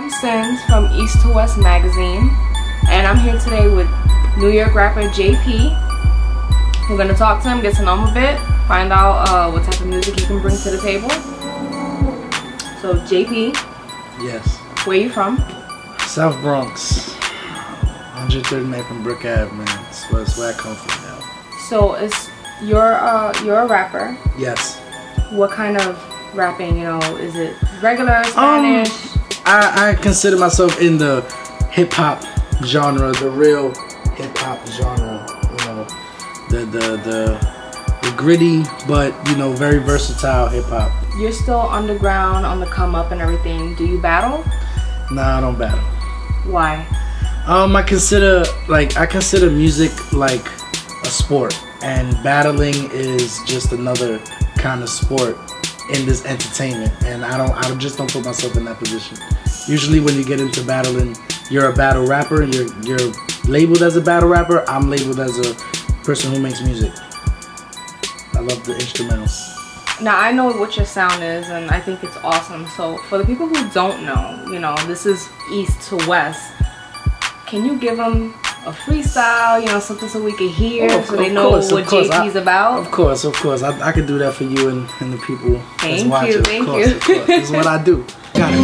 I'm Sinz from E2W Magazine, and I'm here today with New York rapper JayPee. We're gonna talk to him, get to know him a bit, find out what type of music he can bring to the table. So JayPee. Yes. Where you from? South Bronx. 139 from Brook Ave, man. That's where I come from now. So you're a rapper. Yes. What kind of rapping, is it regular, Spanish? I consider myself in the hip-hop genre, the real hip-hop genre, the gritty but very versatile hip-hop. You're still underground, on the come up and everything. Do you battle? Nah, I don't battle. Why? I consider music like a sport, and battling is just another kind of sport in this entertainment, and I just don't put myself in that position. Usually when you get into battling, you're a battle rapper, and you're labeled as a battle rapper. I'm labeled as a person who makes music. I love the instrumentals. Now I know what your sound is, and I think it's awesome. So for the people who don't know, this is East to West. Can you give them a freestyle, something so we can hear, so they know what JayPee's about? Of course. I could do that for you and the people that's watching. Thank you. Of course. This is what I do. Got it.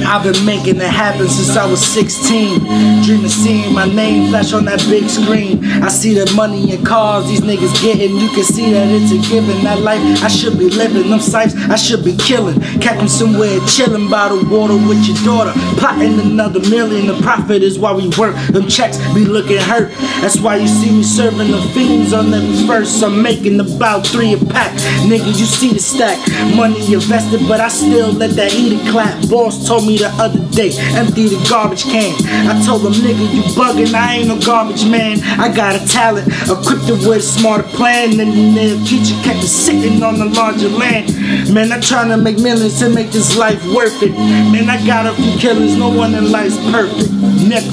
I've been making it happen since I was 16. Dreaming seeing my name flash on that big screen. I see the money and cars these niggas getting. You can see that it's a given. That life I should be living. Them sights I should be killing. Catching somewhere chilling by the water with your daughter. Plotting another million. The profit is why we work. Them checks be looking hurt. That's why you see me serving the fiends on every first. I'm making about 3 a pack. Nigga, you see the stack. Money invested, but I still let that heater clap. Boss told me the other day, empty the garbage can. I told them, nigga, you bugging, I ain't no garbage man. I got a talent, equipped it with a smarter plan. And in the future, kept it sitting on the larger land. Man, I'm trying to make millions to make this life worth it. Man, I got a few killers, no one in life's perfect. Nigga.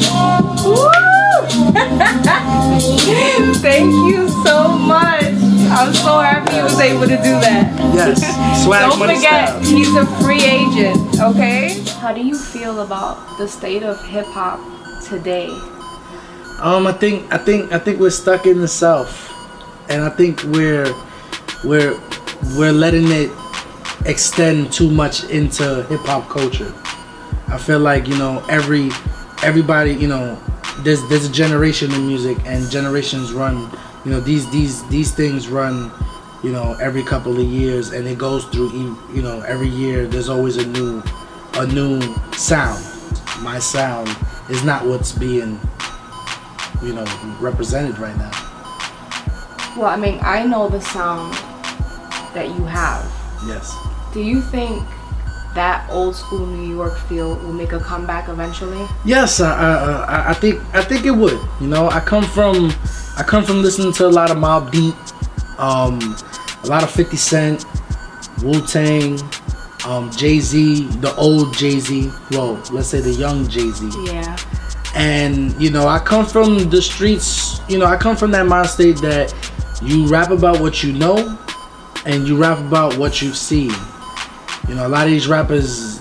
Thank you so much. I'm so happy he was able to do that. Yes. Swag Don't money forget, style. he's a free agent, okay? How do you feel about the state of hip hop today? I think we're stuck in the South, and I think we're letting it extend too much into hip hop culture. I feel like everybody there's a generation in music, and generations run. These things run, every couple of years, and it goes through. Every year there's always a new sound. My sound is not what's being, represented right now. Well, I mean, I know the sound that you have. Yes. Do you think that old school New York feel will make a comeback eventually? Yes, I think it would. I come from listening to a lot of Mobb Deep, a lot of 50 Cent, Wu-Tang, Jay-Z, the old Jay-Z. Well, let's say the young Jay-Z. Yeah. And I come from the streets. I come from that mind state that you rap about what you know, and you rap about what you've seen. A lot of these rappers,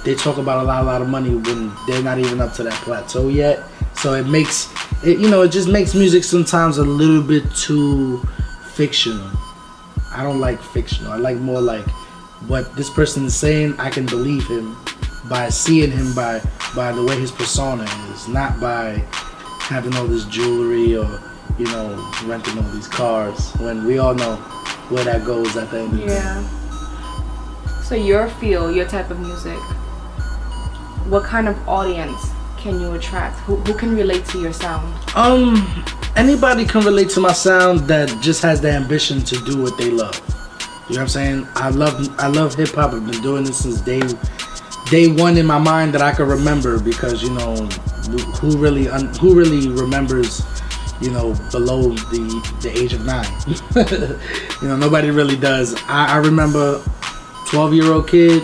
they talk about a lot of money when they're not even up to that plateau yet. So it makes it just makes music sometimes a little bit too fictional. I don't like fictional. I like more like what this person is saying. I can believe him by seeing him by the way his persona is, not by having all this jewelry or renting all these cars, when we all know where that goes at the end of the day. So your type of music, what kind of audience can you attract? Who can relate to your sound? Anybody can relate to my sound that just has the ambition to do what they love. You know what I'm saying? I love hip hop. I've been doing this since day one in my mind that I can remember, because who really remembers below the age of 9? Nobody really does. I remember 12-year-old kid,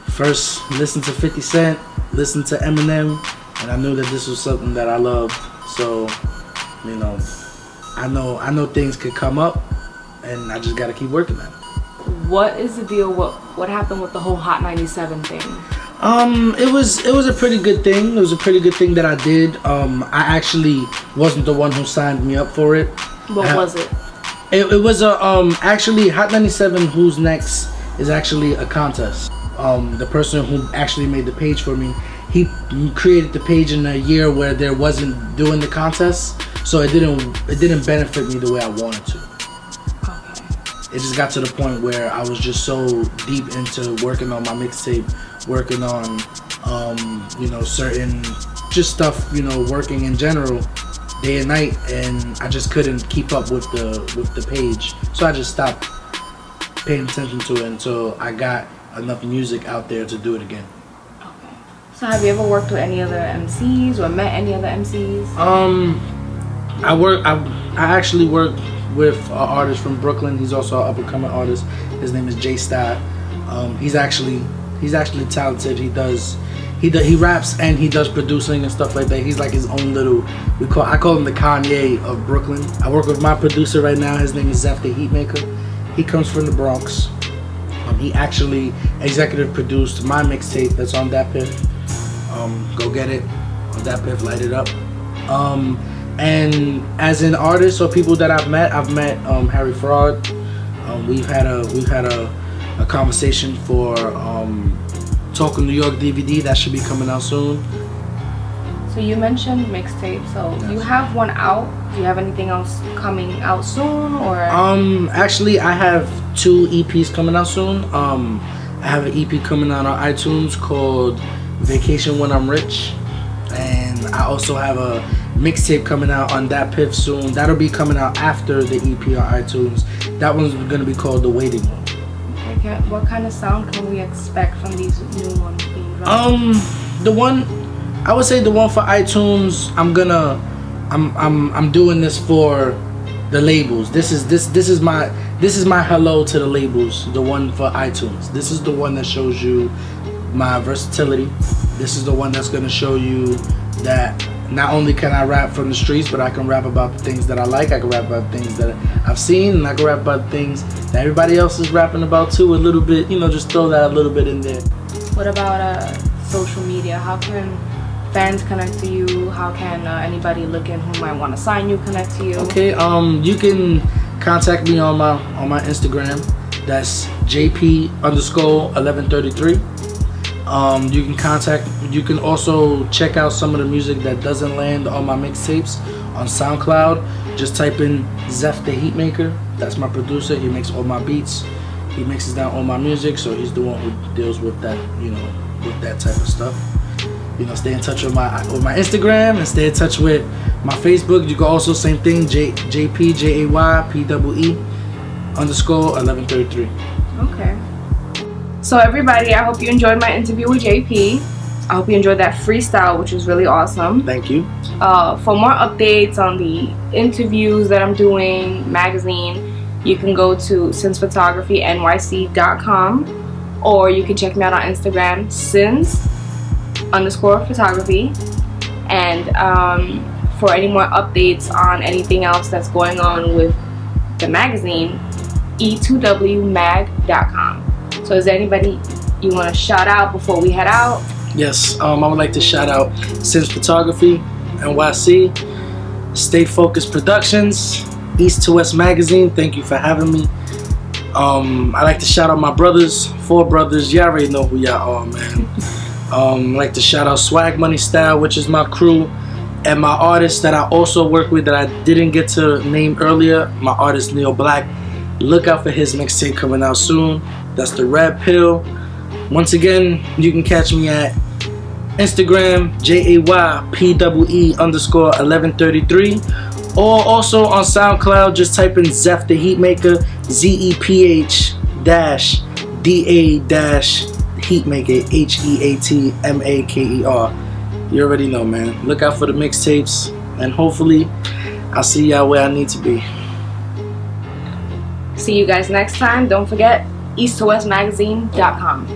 first listened to 50 Cent, listened to Eminem, and I knew that this was something that I loved. So, I know things could come up, and I just gotta keep working at it. what is the deal? What happened with the whole Hot 97 thing? It was a pretty good thing. It was a pretty good thing that I did. I actually wasn't the one who signed me up for it. What was it? It was a actually Hot 97 Who's Next is actually a contest. The person who actually made the page for me, he created the page in a year where there wasn't doing the contest, so it didn't benefit me the way I wanted to. Okay. It just got to the point where I was just so deep into working on my mixtape, working on you know, certain just stuff, you know, working in general day and night, and I just couldn't keep up with the page, so I just stopped paying attention to it until I got enough music out there to do it again. Okay. So have you ever worked with any other MCs or met any other MCs? I actually worked with an artist from Brooklyn. He's also an up-and-coming artist. His name is JayPee. He's actually talented. He raps and he does producing and stuff like that. He's like his own little, I call him the Kanye of Brooklyn. I work with my producer right now. His name is Zeph the Heatmaker. He comes from the Bronx. He actually executive produced my mixtape that's on Dat Piff. Go get it on Dat Piff, light it up. And as an artist or people that I've met Harry Fraud. We've had a conversation for Talking New York DVD that should be coming out soon. So you mentioned mixtape, so yes. You have one out. Do you have anything else coming out soon, or? Actually, I have 2 EPs coming out soon. I have an EP coming out on iTunes called Vacation When I'm Rich, and I also have a mixtape coming out on Dat Piff soon. That'll be coming out after the EP on iTunes. That one's gonna be called The Waiting Room. Okay, what kind of sound can we expect from these new ones being dropped? I would say the one for iTunes, I'm doing this for the labels. This is my hello to the labels. The one for iTunes. This is the one that shows you my versatility. This is the one that's gonna show you that not only can I rap from the streets, but I can rap about the things that I like. I can rap about things that I've seen, and I can rap about things that everybody else is rapping about too. A little bit, you know, just throw that a little bit in there. What about social media? How can fans connect to you? How can anybody looking who might want to sign you connect to you? Okay, you can contact me on my Instagram. That's JayPee_1133. You can also check out some of the music that doesn't land on my mixtapes on SoundCloud. Just type in Zeph the Heatmaker. That's my producer. He makes all my beats. He mixes down all my music, so he's the one who deals with that, you know, with that type of stuff. You know, stay in touch with my Instagram and stay in touch with my Facebook. You can also same thing, JayPee, JayPee_1133. Okay. So everybody, I hope you enjoyed my interview with JayPee. I hope you enjoyed that freestyle, which was really awesome. Thank you. For more updates on the interviews that I'm doing, magazine, you can go to sinzphotographynyc.com, or you can check me out on Instagram, Sinz_photography. And for any more updates on anything else that's going on with the magazine, E2W Mag.com. So is there anybody you want to shout out before we head out? Yes, I would like to shout out Sinz Photography, NYC, Stay Focused Productions, E2W Magazine. Thank you for having me. I like to shout out my brothers, 4 brothers. Y'all already know who y'all are, man. I like to shout out Swag Money Style, which is my crew, and my artist that I also work with that I didn't get to name earlier, my artist Neil Black. Look out for his mixtape coming out soon. That's the Red Pill. Once again, you can catch me at Instagram, JayPee_1133, or also on SoundCloud. Just type in Zeph the Heatmaker, ZEPH-DA-Heatmaker, HEATMAKER. You already know, man. Look out for the mixtapes, and hopefully I'll see y'all where I need to be. See you guys next time. Don't forget, E2WMagazine.com.